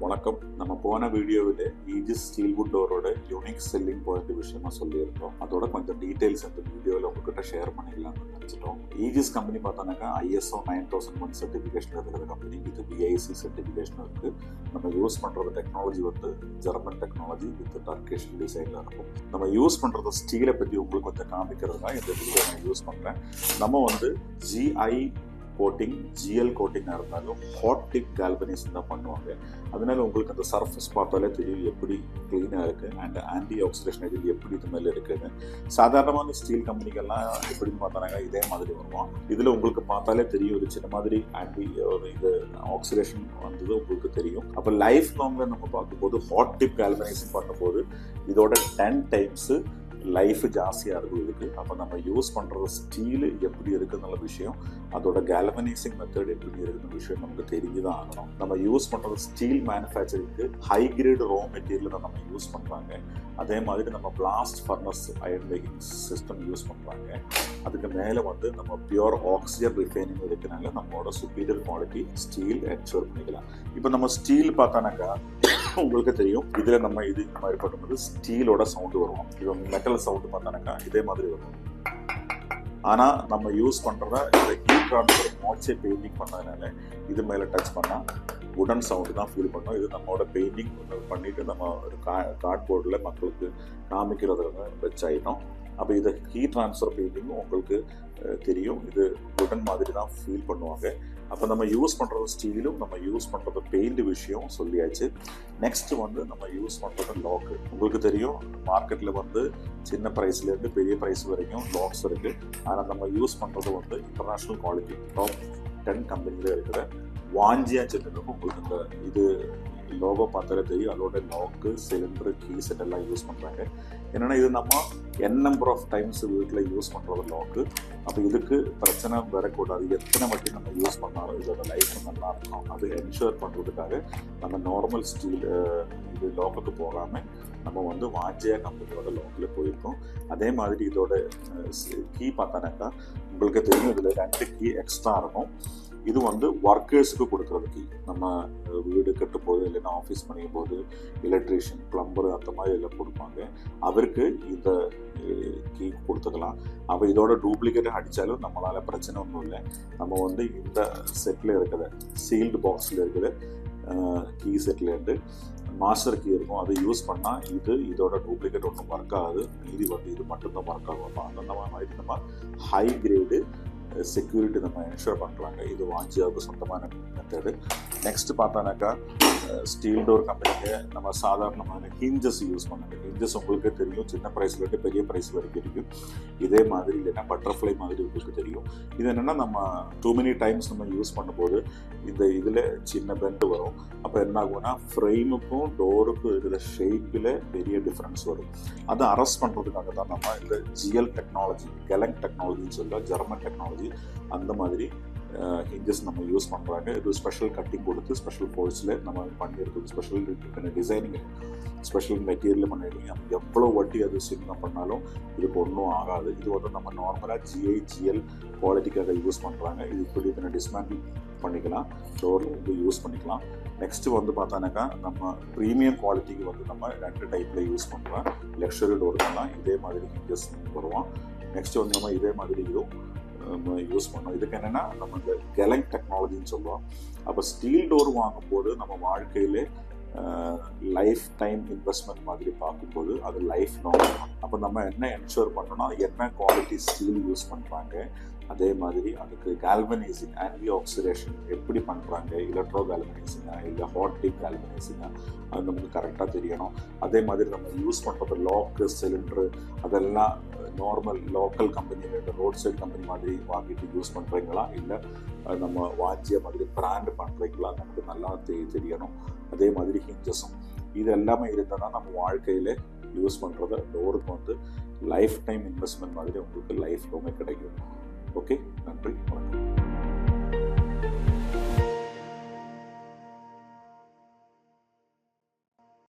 வணக்கம். நம்ம போன வீடியோவில் ஈஜிஸ் ஸ்டீல் வுட் டோரோட யூனிக் செல்லிங் பாயிண்ட் விஷயமா சொல்லியிருக்கோம். அதோட கொஞ்சம் டீட்டெயில்ஸ் இந்த வீடியோவில் உங்ககிட்ட ஷேர் பண்ணிக்கலாம்னு நினச்சிட்டோம். ஈஜிஸ் கம்பெனி பார்த்தோன்னாக்கா ISO 9001 சர்டிஃபிகேஷன் இருக்கிற கம்பெனி, இது BIC சர்டிஃபிகேஷன் இருக்குது. நம்ம யூஸ் பண்ணுறது technology German technology with Turkish டிசைனில் இருக்கும். நம்ம யூஸ் பண்ணுறது ஸ்டீலை பற்றி உங்களுக்கு கொஞ்சம் காமிக்கிறது தான் இந்த வீடியோ நான் யூஸ் பண்ணுறேன். நம்ம GI கோட்டிங், GL கோட்டிங்காக இருந்தாலும் ஹாட் டிப் கால்வனைசேஷன் தான் பண்ணுவாங்க. அதனால உங்களுக்கு அந்த சர்ஃபேஸ் பார்த்தாலே தெரியும் எப்படி க்ளீனாக இருக்குது அண்ட் ஆன்டி ஆக்சிடேஷன் ஏஜென்ட் எப்படி இது மேலே இருக்குன்னு. சாதாரணமான ஸ்டீல் கம்பெனிகள்லாம் எப்படின்னு பார்த்தாங்க இதே மாதிரி வருவோம். இதில் உங்களுக்கு பார்த்தாலே தெரியும் ஒரு சின்ன மாதிரி இது ஆக்சிடேஷன் வந்தது உங்களுக்கு தெரியும். அப்போ லைஃப் லாங்கில் நம்ம பார்க்கும்போது ஹாட் டிப் கால்வனைசேஷன் பண்ணும்போது இதோட 10 டைம்ஸு லைஃப் ஜாஸ்தியாக இருக்கும் இதுக்கு. அப்போ நம்ம யூஸ் பண்ணுறது ஸ்டீலு எப்படி இருக்குதுன்ற விஷயம், அதோட கேல்வனைசிங் மெத்தட் எப்படி இருக்குதுன்ற விஷயம் நமக்கு தெரிஞ்சுதான் ஆகணும். நம்ம யூஸ் பண்ணுறது ஸ்டீல் மேனுஃபேக்சரிங்க்கு ஹை கிரேட் ரா மெட்டீரியல் தான் நம்ம யூஸ் பண்ணுறாங்க. அதே மாதிரி நம்ம blast furnace iron making system use பண்ணுறாங்க. அதுக்கு மேலே நம்ம பியூர் ஆக்சிஜன் ரிஃபைனிங் இருக்கிறனால நம்மளோட சுப்பீரியர் குவாலிட்டி ஸ்டீல் என்ஷூர் பண்ணிக்கலாம். இப்போ நம்ம ஸ்டீல் பார்த்தானாக்கா உங்களுக்கு தெரியும், இதில் நம்ம இது மாதிரி பண்ணும்போது ஸ்டீலோட சவுண்டு வரும். இப்போ மெட்டல் சவுண்டு பார்த்தானாக்கா இதே மாதிரி வரும். ஆனால் நம்ம யூஸ் பண்ணுறத இந்த ஹீட் ட்ரான்ஸ்ஃபர் மோட்சே பெயிண்டிங் பண்ணதுனால இது மேலே டச் பண்ணால் உடன் சவுண்டு தான் ஃபீல் பண்ணோம். இது நம்மளோட பெயிண்டிங் பண்ணிவிட்டு நம்ம ஒரு கார்ட்போர்டில் மக்களுக்கு காமிக்கிறது வச்சாயிட்டோம். அப்போ இது ஹீட் ட்ரான்ஸ்ஃபர் பெயிண்டிங்கும் உங்களுக்கு தெரியும், இது உடன் மாதிரி தான் ஃபீல் பண்ணுவாங்க. அப்போ நம்ம யூஸ் பண்ணுறது ஸ்டீலும் நம்ம யூஸ் பண்ணுறது பெயிண்ட் விஷயம் சொல்லியாச்சு. நெக்ஸ்ட் நம்ம யூஸ் பண்ணுறது லாக்கு. உங்களுக்கு தெரியும் மார்க்கெட்டில் சின்ன ப்ரைஸ்லேருந்து பெரிய ப்ரைஸ் வரைக்கும் லாக்ஸ் இருக்குது. ஆனால் நம்ம யூஸ் பண்ணுறது இன்டர்நேஷ்னல் குவாலிட்டி டாப் 10 கம்பெனியில் இருக்கிற வாஞ்சியா சென்னைக்கும் உங்களுக்கு இந்த இது லோகோ பார்த்தாலே தெரியும். அதோட லாக்கு, சிலிண்டரு, கீ செட் எல்லாம் யூஸ் பண்ணுறாங்க. என்னென்னா இது நம்ம நம்பர் ஆஃப் டைம்ஸ் வீட்டில் யூஸ் பண்ணுறது லாக்கு. அப்போ இதுக்கு பிரச்சனை வரக்கூடாது. எத்தனை வாட்டி நம்ம யூஸ் பண்ணாலும் இதோட லைஃப் நல்லா இருக்கும். அது என்ஷூர் பண்ணுறதுக்காக நம்ம நார்மல் ஸ்டீல் இது லாக்குக்கு போகாமல் நம்ம வாஞ்சியா கம்பெனியோட லாக்கில் போயிருக்கோம். அதே மாதிரி இதோட கீ பார்த்தானாக்கா உங்களுக்கு தெரியும், இதில் 2 கீ எக்ஸ்ட்ரா இருக்கும். இது ஒர்க்கர்ஸுக்கு கொடுக்குறது கீ. நம்ம வீடு கட்டும் போது இல்லைன்னா ஆஃபீஸ் பண்ணிக்கும் போது எலக்ட்ரீஷியன், பிளம்பர் அந்த மாதிரி எல்லாம் கொடுப்பாங்க. அவருக்கு இந்த கீ கொடுத்துக்கலாம். அப்போ இதோட டூப்ளிகேட் அடித்தாலும் நம்மளால் பிரச்சனை ஒன்றும் இல்லை. நம்ம இந்த செட்டில் இருக்கிற சீல்டு பாக்ஸில் இருக்கிற கீ செட்லேருந்து மாஸ்டர் கீ இருக்கும், அதை யூஸ் பண்ணால் இதோட டூப்ளிகேட் ஒன்றும் ஒர்க் ஆகாது. மீதி இது மட்டும்தான் ஒர்க் ஆகும். அந்த மாதிரி நம்ம ஹை கிரேடு செக்யூரிட்டி நம்ம என்ஷூர் பண்ணுறாங்க. இது வாஞ்சியாவுக்கு சொந்தமான மெத்தடு. நெக்ஸ்ட் பார்த்தானாக்கா ஸ்டீல் டோர் கம்பெனிக்கு நம்ம சாதாரணமான ஹிஞ்சஸ் யூஸ் பண்ணாங்க. ஹிஞ்சஸ் உங்களுக்கு தெரியும், சின்ன ப்ரைஸ்லேருந்து பெரிய ப்ரைஸ் வரைக்கும் இருக்கும். இதே மாதிரி இல்லைன்னா பட்டர்ஃப்ளை மாதிரி உங்களுக்கு தெரியும். இது என்னென்னா நம்ம டூ மெனி டைம்ஸ் நம்ம யூஸ் பண்ணும்போது இதில் சின்ன பெண்ட் வரும். அப்போ என்ன ஆகும்னா ஃப்ரேமுக்கும் டோருக்கும் இருக்கிற ஷேப்பில் பெரிய டிஃப்ரென்ஸ் வரும். அதை அரெஸ்ட் பண்ணுறதுக்காக தான் நம்ம இந்த GL டெக்னாலஜி, கெலங் டெக்னாலஜின்னு சொல்ல ஜெர்மன் டெக்னாலஜி, அந்த மாதிரி ஹிஞ்சஸ் நம்ம யூஸ் பண்ணுறாங்க. இது ஸ்பெஷல் கட்டிங் கொடுத்து ஸ்பெஷல் ஃபோர்ஸில் நம்ம பண்ணியிருக்கோம். ஸ்பெஷல் டிசைனிங், ஸ்பெஷல் மெட்டீரியல் பண்ணியிருக்கோம். எவ்வளோ வட்டி அது சின்ன பண்ணாலும் இதுக்கு ஒன்றும் ஆகாது. இது நம்ம நார்மலாக GI, GL குவாலிட்டிக்காக யூஸ் பண்ணுறாங்க. இது இப்படி டிஸ்மேண்டில் பண்ணிக்கலாம், டோர் யூஸ் பண்ணிக்கலாம். நெக்ஸ்ட்டு பார்த்தானாக்கா நம்ம ப்ரீமியம் குவாலிட்டிக்கு நம்ம 2 டைப்பில் யூஸ் பண்ணுறோம். லக்ஸரி டோருக்கெல்லாம் இதே மாதிரி ஹிஞ்சஸ் வருவோம். நெக்ஸ்ட்டு நம்ம இதே மாதிரி இதுவும் யூஸ் பண்ணோம். இதுக்கு என்னென்னா நம்ம இந்த கெலங் டெக்னாலஜின்னு சொல்லுவோம். அப்போ ஸ்டீல் டோர் வாங்கும்போது நம்ம வாழ்க்கையிலே லைஃப் டைம் இன்வெஸ்ட்மெண்ட் மாதிரி பார்க்கும்போது அது லைஃப் லாங். அப்போ நம்ம என்ன என்ஷூர் பண்ணோம்னா என்ன குவாலிட்டி ஸ்டீல் யூஸ் பண்ணுறாங்க, அதே மாதிரி அதுக்கு கால்வனைசிங், ஆன்டி ஆக்சிடேஷன் எப்படி பண்ணுறாங்க, எலக்ட்ரோ கால்வனைசிங்கா இல்லை ஹாட் டிப் கால்வனைசிங்கா, அது நமக்கு கரெக்டாக தெரியணும். அதே மாதிரி நம்ம யூஸ் பண்ணுறது லாக்கு, சிலிண்டரு அதெல்லாம் நார்மல் லோக்கல் கம்பெனியில் ரோட் சைட் கம்பெனி மாதிரி வாங்கிட்டு யூஸ் பண்ணுறீங்களா இல்லை நம்ம வாஞ்சிய மாதிரி பிராண்ட் பண்ணுறீங்களா, நமக்கு நல்லா தெரியணும். அதே மாதிரி ஹிஞ்சஸும் இது எல்லாமே இருந்தால் தான் நம்ம வாழ்க்கையில் யூஸ் பண்ணுறத டோருக்கு லைஃப் டைம் இன்வெஸ்ட்மெண்ட் மாதிரி உங்களுக்கு லைஃப் லாங்கே கிடைக்கும். ஓகே, நன்றி, வணக்கம்.